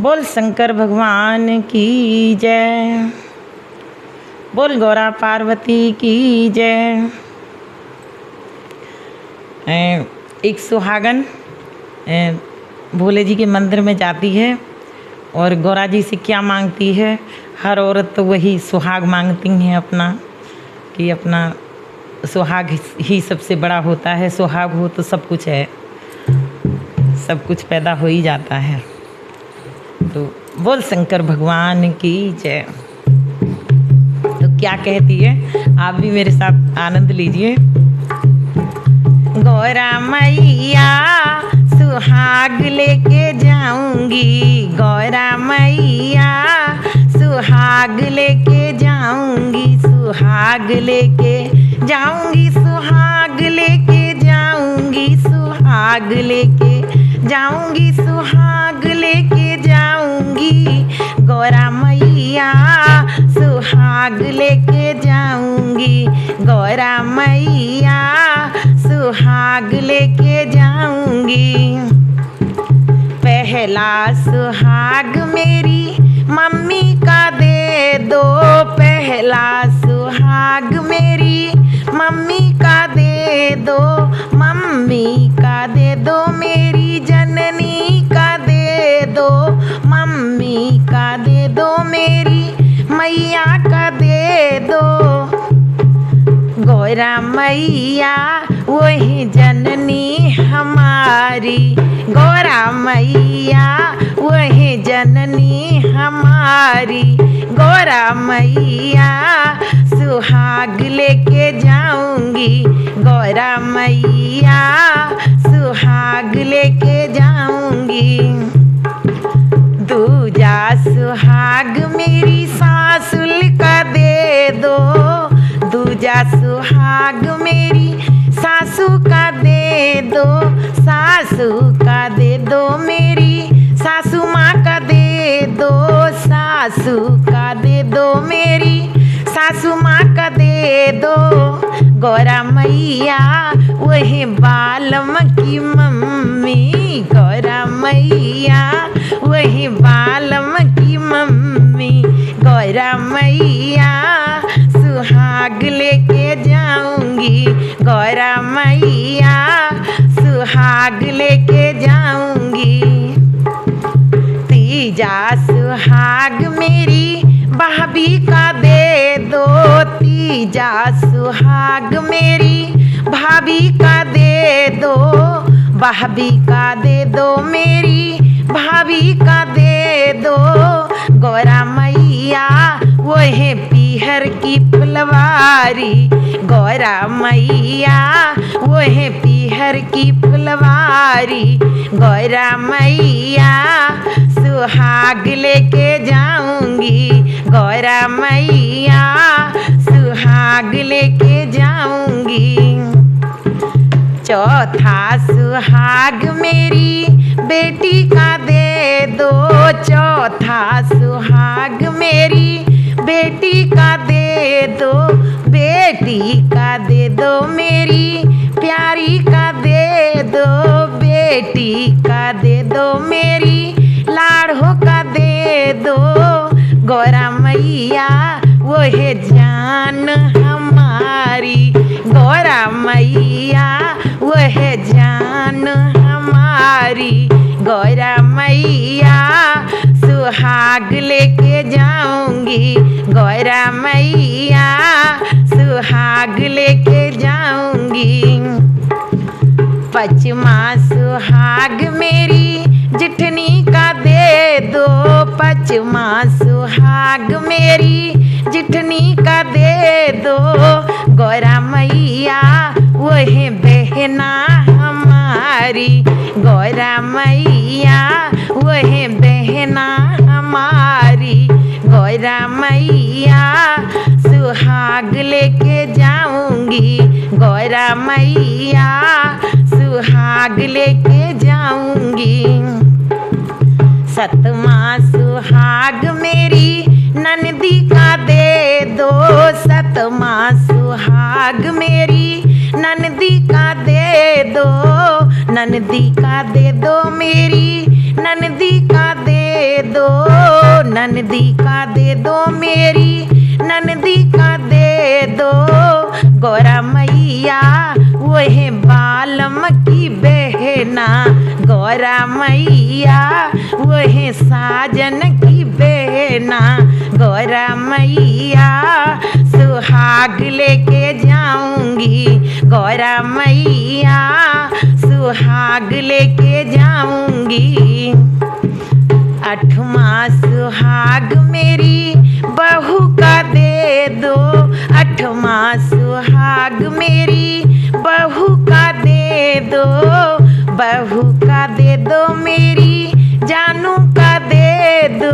बोल शंकर भगवान की जय। बोल गौरा पार्वती की जय। एक सुहागन भोले जी के मंदिर में जाती है और गौरा जी से क्या मांगती है। हर औरत तो वही सुहाग मांगती हैं अपना, कि अपना सुहाग ही सबसे बड़ा होता है। सुहाग हो तो सब कुछ है, सब कुछ पैदा हो ही जाता है। तो बोल शंकर भगवान की जय। तो क्या कहती है, आप भी मेरे साथ आनंद लीजिए। गौरा मैया सुहाग लेके जाऊंगी, गौरा मैया सुहाग लेके जाऊंगी, सुहाग लेके जाऊंगी, सुहाग लेके जाऊंगी, सुहाग लेके जाऊंगी, सुहाग लेके जाऊंगी। गौरा मैया सुहाग लेके जाऊंगी, गौरा मैया सुहाग लेके जाऊंगी। पहला सुहाग मेरी मम्मी का दे दो, पहला सुहाग मेरी मम्मी का दे दो, मम्मी का दे दो, मेरी जननी का दे दो, मम्मी का दे दो, मेरी मैया का दे दो। गौरा मैया वही जननी हमारी, गौरा मैया वही जननी हमारी, गौरा मैया सुहाग लेके जाऊंगी, गौरा मैया सुहाग लेके जाऊंगी। दूजा सुहाग मेरी सासुल का दे दो, दूजा सुहाग मेरी सासू का दे दो, सासू का दे दो, मेरी सासू माँ का दे दो, सासू का दे दो, मेरी सासू माँ का दे दो। गौरा मैया वही बालम की मम्मी, गौरा मैया वही बालम की मम्मी, गौरा मैया सुहाग लेके जाऊंगी, गौरा मैया सुहाग लेके जाऊंगी। तीजा सुहाग मेरी भाभी का दे दो, तीजा सुहाग मेरी भाभी का दे दो, भाभी का दे दो, मेरी भाभी का दे दो। गौरा मैया वही पीहर की फुलवारी, गौरा मैया वही पीहर की फुलवारी, गौरा मैया सुहाग लेके जाऊंगी, गौरा मैया सुहाग लेके जाऊंगी। चौथा सुहाग मेरी बेटी का दे दो, चौथा सुहाग मेरी बेटी का दे दो, बेटी का दे दो, मेरी प्यारी का दे दो, बेटी का दे दो, मेरी लाड़ो का दे दो। गौरा मैया वो है जान हमारी, गौरा मैया वो है जान हमारी, गौरा मैया सुहाग लेके जाऊंगी, गौरा मैया सुहाग लेके जाऊंगी। पचमा सुहाग मेरी जिठनी का दे दो, पचमा सुहाग मेरी जिठनी का दे दो। गौरा मैया वही बहना हमारी, गौरा मैया वही बहना हमारी, गौरा मैया सुहाग लेके जाऊंगी, गौरा मैया सुहाग लेके जाऊंगी। सतमा सुहाग मेरी ननदी का दे दो, सतमा सुहाग मेरी ननदी का दे दो, ननदी का दे दो, मेरी ननदी का दे दो, ननदी का दे दो मेरी ननदी का दे दो गौरा मैया वह बालम की बहना गौरा मैया वह साजन की बहना गौरा मैया सुहाग लेके जाऊंगी गौरा मैया सुहाग लेके जाऊंगी। आठवां सुहाग मेरी बहू का दे दो आठवां सुहाग मेरी बहू का दे दो बहू का दे दो मेरी जानू का दे दो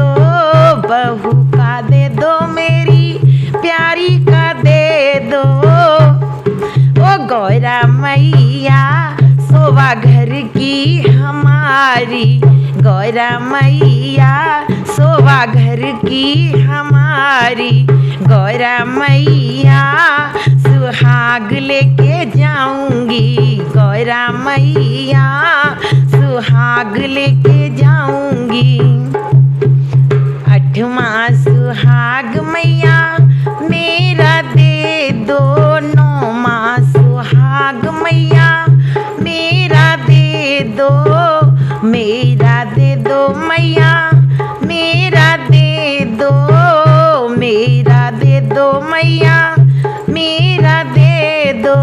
बहू का दे दो मेरी प्यारी का दे दो। ओ गौरा मैया शोभा घर की हमारी गौरा मैया शोभा घर की हमारी गौरा मैया सुहाग लेके जाऊंगी गौरा मैया सुहाग लेके जाऊंगी। आठवां सुहाग मैया मेरा दे दो नौवां सुहाग मैया मेरा दे दो मेरा दे दो मैया मेरा दे दो मेरा दे दो मैया मेरा दे दो।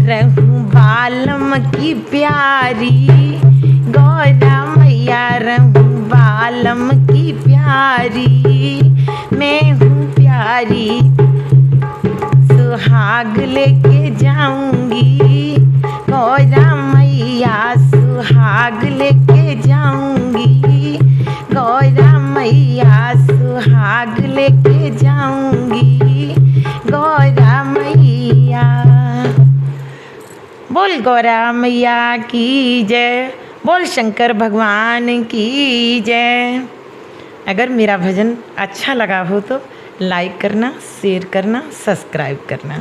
रहूं बालम की प्यारी गौरा मैया रहूं बालम की प्यारी मैं हूँ प्यारी सुहाग लेके जाऊंगी गौरा मैया सुहाग लेके जाऊंगी गौरा मैया सुहाग लेके जाऊंगी गौरा मैया। बोल गौरा मैया की जय बोल शंकर भगवान की जय। अगर मेरा भजन अच्छा लगा हो तो लाइक करना शेयर करना सब्सक्राइब करना।